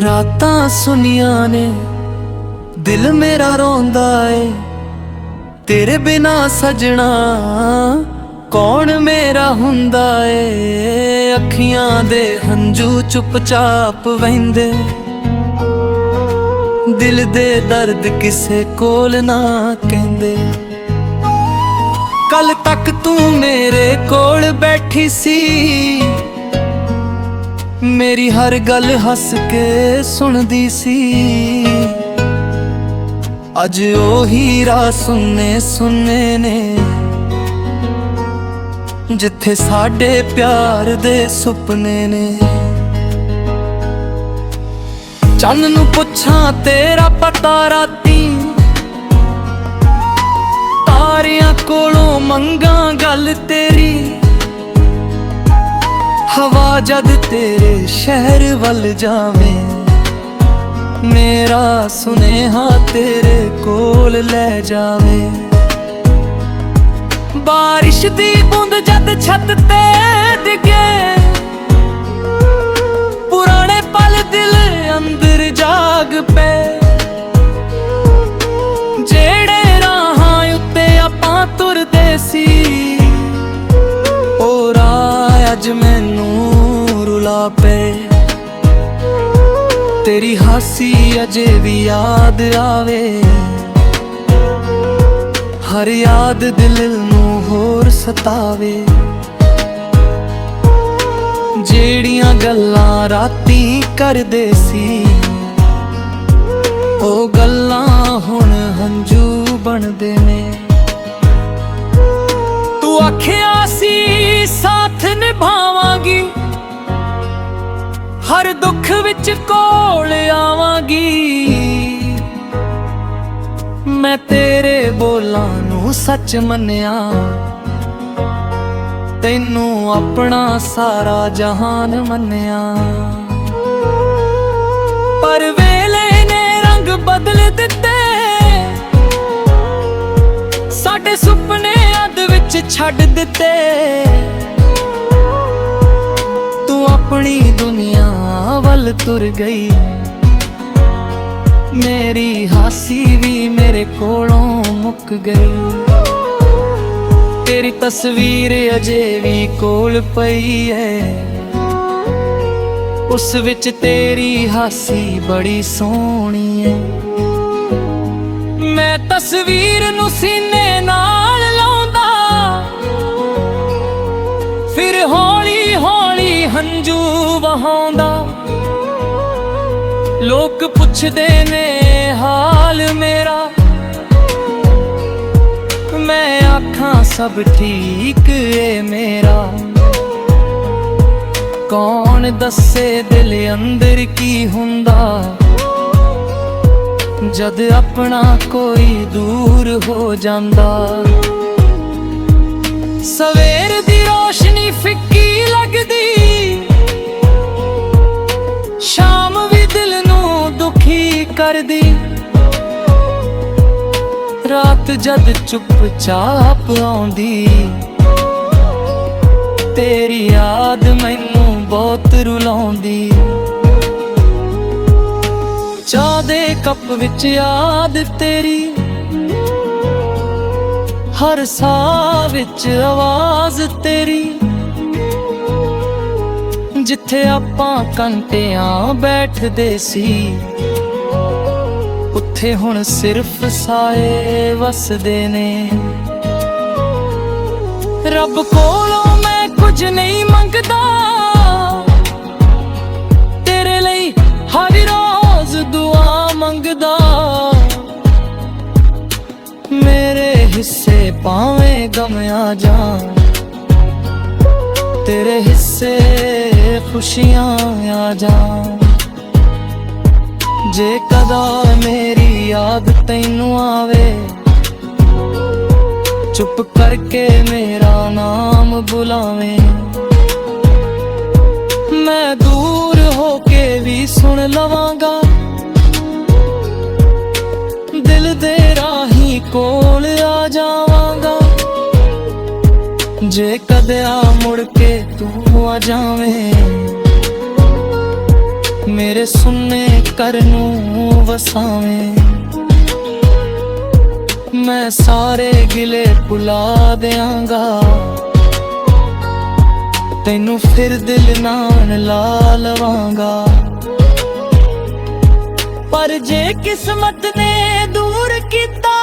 रातां सुनिया ने दिल मेरा रोंदा ए, तेरे बिना सजना कौन मेरा हुंदा ए। अखियां दे हंजू चुपचाप वहिंदे, दिल दे दर्द किसे कोल ना कहंदे। कल तक तू मेरे कोल बैठी सी, मेरी हर गल हस के सुनदी सी। अज ओही राह सुनने सुनने ने, जिथे साडे प्यार दे सुपने ने। चन्न नू पुछां तेरा पता राती, तारियां कोलों मंगां गल तेरी। हवा जद तेरे शहर वल जावे, मेरा सुनेहा तेरे कोल ले जावे। बारिश दी बूंद जद छत ते डिगे, पुराने पल दिल अंदर जाग पे। जेड़े राहां उत्ते आपां तुरदे सी, ओ राह अज मैनू रुला पे। तेरी हासी अजे भी याद आवे, हर याद दिल नू होर सतावे। जेड़ियां गल्लां राती करदे सी, ओ गल्लां हुण हंजू बनदे ने। तू आखिया सी साथ निभावांगी, हर दुख विच कोल आवांगी। मैं तेरे बोलां नू सच मन्निया, तैनू अपना सारा जहान मन्निया। पर वेले ने रंग बदल दिते, साडे सुपने अध विच छड्ड दिते। तू अपनी दुनिया वल तुर गई, मेरी हासी भी मेरे कोलों मुक गई। तेरी तस्वीर अजे भी कोल पई है, उस विच तेरी हासी बड़ी सोहनी है। मैं तस्वीर नू सीने नाल लाउंदा, फिर हौली हौली हंजू वहाउंदा। लोग पुछदे ने हाल मेरा, मैं आखां सब ठीक है मेरा। कौन दस्से दिल अंदर की हुंदा, जद अपना कोई दूर हो जांदा। सवेर दी रोशनी फिक्की लगदी, शाम भी दिल नू दुखी कर दी। रात जद चुपचाप आउंदी, तेरी याद मैनू बहुत रुलाउंदी। चाह दे कप विच याद तेरी, हर साह विच आवाज तेरी। जिथे आपां घंटियां बैठदे सी, उत्थे हुण सिर्फ साए वसदे ने। रब कोलों मैं कुछ नहीं मंगदा, तेरे लई हर रोज दुआ मंगदा। मेरे हिस्से पावें गम आ जान, तेरे हिस्से खुशियां आ जान। जे कदा मेरी याद तैनू आवे, चुप करके मेरा नाम बुलावे। मैं दूर होके भी सुन लवांगा, दिल दे राही कोल आ जावांगा। जे कदे आ मुड़ के तू आ जावे, मेरे सुन्ने घर नूं वसावें। मैं सारे गिले भुला दियांगा, तैनू फिर दिल नाल ला लवांगा। पर जे किस्मत ने दूर कीता,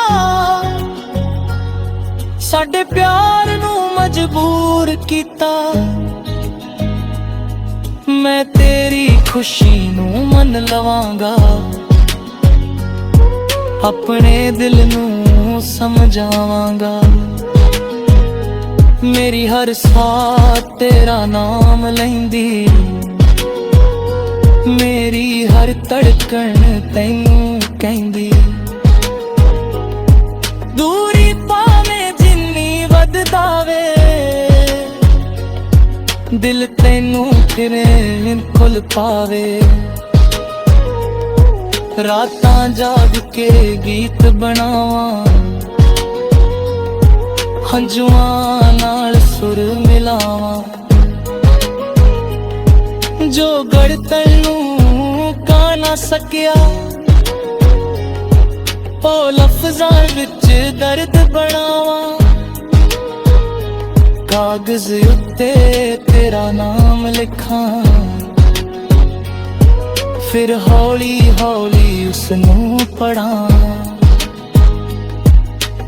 साडे प्यार नू मजबूर कीता। मैं तेरी खुशी नू मन लवांगा, अपने दिल नू समझावांगा। मेरी हर सांस तेरा नाम लैंदी, मेरी हर धड़कन तैनू कहंदी। दूरी भावें जिन्नी वधदा वे, दिल तैनू किवें खुल पावे। रातां जाग के गीत बनावां, हंजुआं नाल सुर मिलावां। जो गड़तल नूं गा ना सकिया, ओ लफ्ज़ां विच दर्द बनावां। कागज़ उत्ते तेरा नाम लिखां, फिर हौली हौली उसनूं पढ़ां।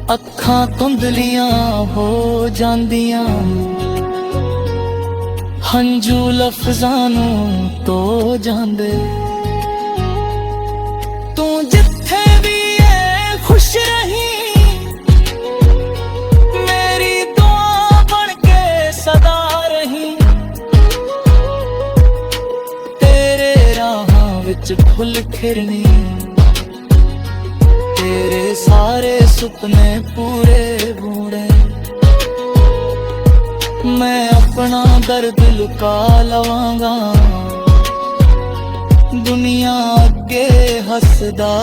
अखां धुंधलियां हो जांदियां, हंजू लफ्ज़ां नूं धो जांदे। तू जिथे भी है खुश रही, मेरी दुआ बन के सदा रही। तेरे राहां विच फुल खिरनी, तेरे सारे सुपने पूरे बूढ़े। मैं अपना दर्द लुका लवांगा, दुनिया अगे हसदा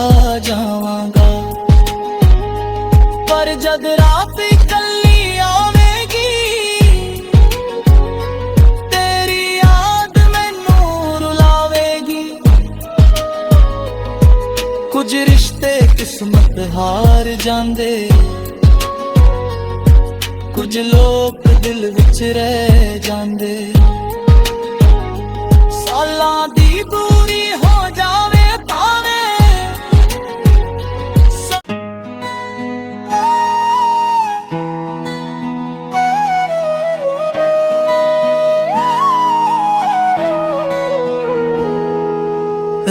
जावांगा। पर जद रात कल्ली आवेगी, तेरी याद मैनू रुलावेगी। कुछ रिश्ते किस्मत हार जांदे, कुछ लोग दिल विच रह जांदे। सालां दी दूरी हो जावे भावें,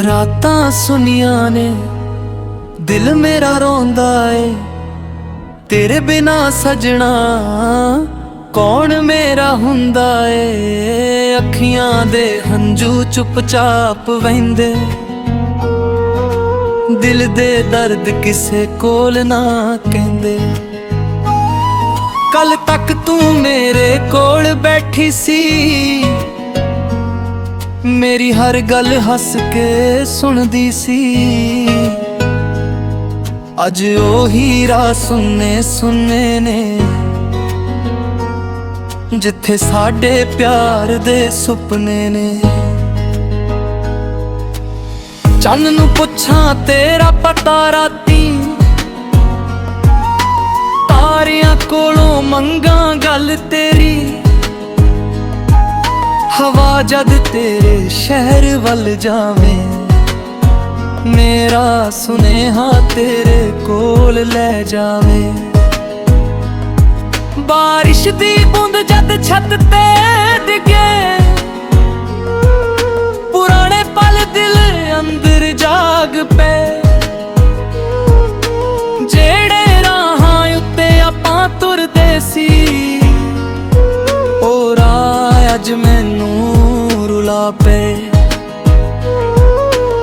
रातां सुनिया ने दिल मेरा रोंदा ए। तेरे बिना सजना कौन मेरा हुंदा ए। अखियां दे हंजू चुपचाप वहिंदे, दिल दे दर्द किसे कोल ना कहंदे। कल तक तू मेरे कोल बैठी सी, मेरी हर गल हस के सुनदी सी। अज ओही राह सुनने सुनने ने, जिथे साडे प्यार दे सुपने ने। चन्न नू पुछां तेरा पता राती, तारियां कोलों मंगां गल तेरी। हवा जद तेरे शहर वल जावे, मेरा सुनेहा तेरे कोल ले जावे। बारिश दी बूंद जद छत ते डिगे, पुराने पल दिल अंदर जाग पे। जेड़े राहां उत्ते आपां तुरदे सी, ओ राह अज मैनू रुला पे।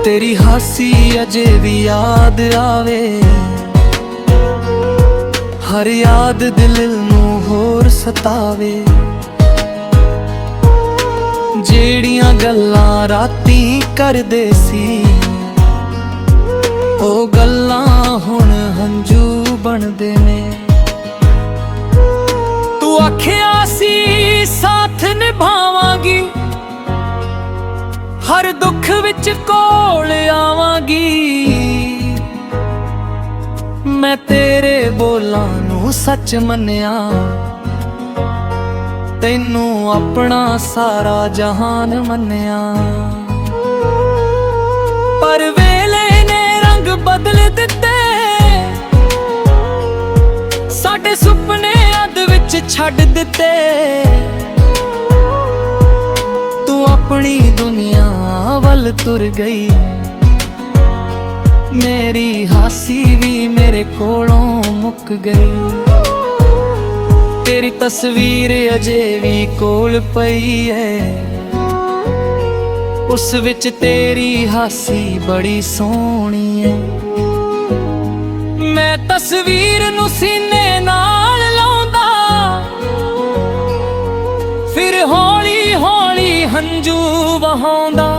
तेरी हासी अजे भी याद आवे, हर याद दिल नू होर सतावे। जेड़ियां गल्लां राती करदे सी, ओ गल्लां हुण हंजू बनदे ने। तू आखिया सी साथ निभावांगी, ਹਰ ਦੁੱਖ ਵਿੱਚ ਕੋਲ ਆਵਾਂਗੀ। ਮੈਂ ਤੇਰੇ ਬੋਲਾਂ ਨੂੰ ਸੱਚ ਮੰਨਿਆ, ਤੈਨੂੰ ਆਪਣਾ ਸਾਰਾ ਜਹਾਨ ਮੰਨਿਆ। ਪਰ ਵੇਲੇ ਨੇ ਰੰਗ ਬਦਲ ਦਿੱਤੇ, ਸਾਡੇ ਸੁਪਨੇ ਅੱਧ ਵਿੱਚ ਛੱਡ ਦਿੱਤੇ। ਤੂੰ ਆਪਣੀ ਦੁਨੀਆ ਵੱਲ ਤੁਰ ਗਈ, ਮੇਰੀ ਹਾਸੀ ਵੀ ਮੇਰੇ ਕੋਲੋਂ ਮੁੱਕ ਗਈ। ਤੇਰੀ ਤਸਵੀਰ ਅਜੇ ਵੀ ਕੋਲ ਪਈ ਏ, ਉਸ ਵਿੱਚ ਤੇਰੀ ਹਾਸੀ ਬੜੀ ਸੋਹਣੀ ਏ। ਮੈਂ ਤਸਵੀਰ ਨੂੰ ਸੀਨੇ ਨਾਲ ਲਾਉਂਦਾ, ਫਿਰ ਹੌਲੀ ਹੌਲੀ ਹੰਝੂ ਵਹਾਉਂਦਾ।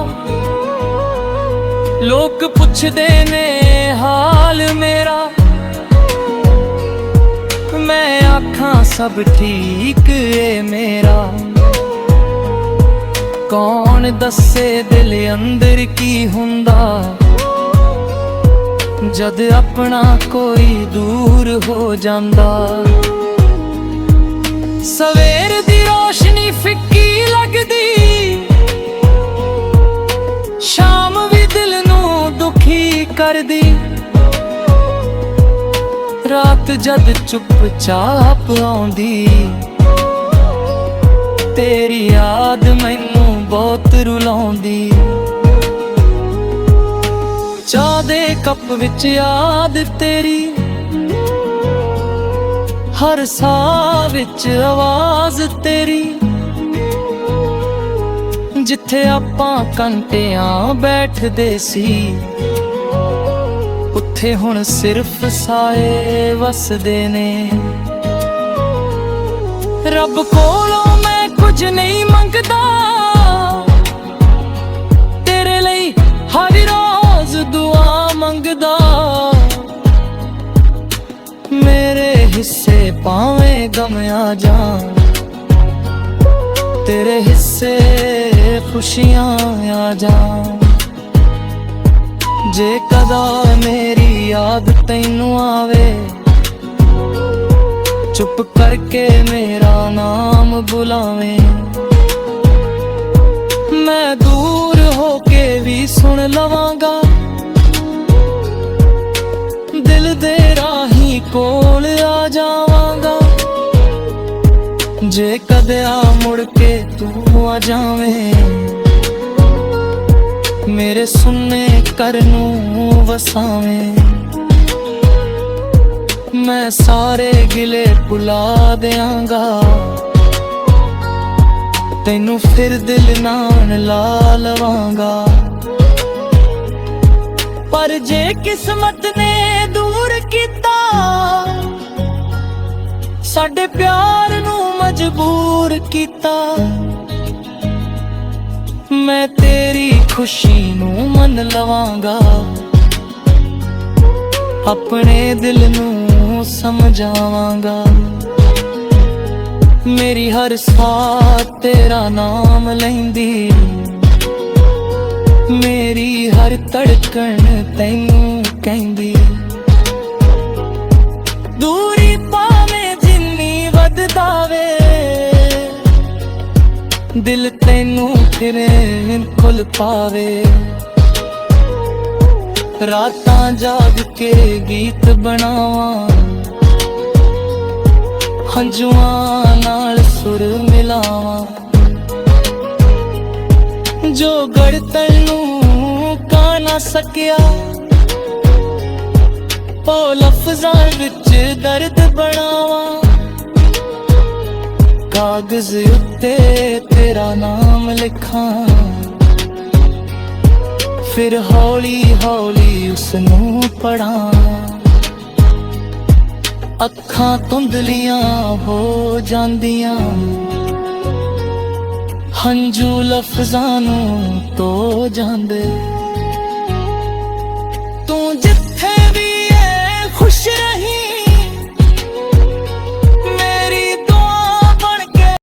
ਲੋਕ ਪੁੱਛਦੇ ਨੇ ਹਾਲ ਮੇਰਾ, ਮੈਂ ਆਖਾਂ ਸਭ ਠੀਕ ਏ ਮੇਰਾ। ਕੌਣ ਦੱਸੇ ਦਿਲ ਅੰਦਰ ਕੀ ਹੁੰਦਾ, ਜਦ ਆਪਣਾ ਕੋਈ ਦੂਰ ਹੋ ਜਾਂਦਾ। ਸਵੇਰ ਦੀ ਰੋਸ਼ਨੀ ਫਿੱਕੀ ਲੱਗਦੀ, ਸ਼ਾਮ ਵੀ ਦਿਲ ਨੂੰ ਦੁਖੀ ਕਰਦੀ। ਰਾਤ ਜਦ ਚੁੱਪਚਾਪ ਆਉਂਦੀ, ਤੇਰੀ ਯਾਦ ਮੈਨੂੰ ਬਹੁਤ ਰੁਲਾਉਂਦੀ। ਚਾਹ ਦੇ ਕੱਪ ਵਿੱਚ ਯਾਦ ਤੇਰੀ, ਹਰ ਸਾਹ ਵਿੱਚ ਆਵਾਜ਼ ਤੇਰੀ। ਜਿੱਥੇ ਆਪਾਂ ਘੰਟਿਆਂ ਬੈਠਦੇ ਸੀ, ਉੱਥੇ ਹੁਣ ਸਿਰਫ ਸਾਏ ਵਸਦੇ ਨੇ। ਰੱਬ ਕੋਲੋਂ ਮੈਂ ਕੁਝ ਨਹੀਂ ਮੰਗਦਾ, ਤੇਰੇ ਲਈ ਹਰ ਰੋਜ਼ ਦੁਆ ਮੰਗਦਾ। ਮੇਰੇ ਹਿੱਸੇ ਭਾਵੇਂ ਗਮ ਆ ਜਾਣ, ਤੇਰੇ ਹਿੱਸੇ ਖੁਸ਼ੀਆਂ ਆ ਜਾਣ। ਜੇ ਕਦਾ ਮੇਰੀ ਯਾਦ ਤੈਨੂੰ ਆਵੇ, ਚੁੱਪ ਕਰਕੇ ਮੇਰਾ ਨਾਮ ਬੁਲਾਵੇਂ। ਮੈਂ ਦੂਰ ਹੋ ਕੇ ਵੀ ਸੁਣ ਲਵਾਂਗਾ, ਦਿਲ ਦੇ ਰਾਹੀਂ ਕੋਲ ਆ ਜਾਵਾਂਗਾ। ਜੇ ਕਦੇ ਆ ਮੁੜ ਕੇ ਤੂੰ ਆ ਜਾਵੇਂ, ਮੇਰੇ ਸੁਣਨੇ ਘਰ ਨੂੰ ਵਸਾਵੇਂ। ਮੈਂ ਸਾਰੇ ਗਿਲੇ ਭੁਲਾ ਦਿਆਂਗਾ, ਤੈਨੂੰ ਫਿਰ ਦਿਲ ਨਾਲ ਲਾ ਲਵਾਂਗਾ। ਪਰ ਜੇ ਕਿਸਮਤ ਨੇ ਦੂਰ ਕੀਤਾ, ਸਾਡੇ ਪਿਆਰ ਨੂੰ ਮਜਬੂਰ ਕੀਤਾ। ਮੈਂ ਤੇਰੀ ਖੁਸ਼ੀ ਨੂੰ ਮੰਨ ਲਵਾਂਗਾ, ਆਪਣੇ ਦਿਲ ਨੂੰ ਸਮਝਾਵਾਂਗਾ। ਮੇਰੀ ਹਰ ਸਾਹ ਤੇਰਾ ਨਾਮ ਲੈਂਦੀ, ਮੇਰੀ ਹਰ ਧੜਕਣ ਤੈਨੂੰ ਕਹਿੰਦੀ। ਦੂਰੀ ਭਾਵੇਂ ਜਿੰਨੀ ਵੱਧਦਾ ਵੇ, ਦਿਲ ਤੈਨੂੰ ਫਿਰ ਖੁੱਲ ਪਾਵੇ। ਰਾਤਾਂ ਜਾਗ ਕੇ ਗੀਤ ਬਣਾਵਾਂ, ਹੰਝੂਆਂ ਨਾਲ ਸੁਰ ਮਿਲਾਵਾਂ। ਜੋ ਗੜਤਲ ਨੂੰ ਕਾ ਨਾ ਸਕਿਆ, ਉਹ ਲਫ਼ਜ਼ਾਂ ਵਿੱਚ ਦਰਦ ਬਣਾਵਾਂ। ਕਾਗਜ਼ ਉੱਤੇ ਤੇਰਾ ਨਾਮ ਲਿਖਾਂ, ਫਿਰ ਹੌਲੀ ਹੌਲੀ ਉਸਨੂੰ ਪੜਾਂ। ਅੱਖਾਂ ਧੁੰਦਲੀਆਂ ਹੋ ਜਾਂਦੀਆਂ, ਹੰਝੂ ਲਫ਼ਜ਼ਾਂ ਨੂੰ ਧੋ ਜਾਂਦੇ। ਤੂੰ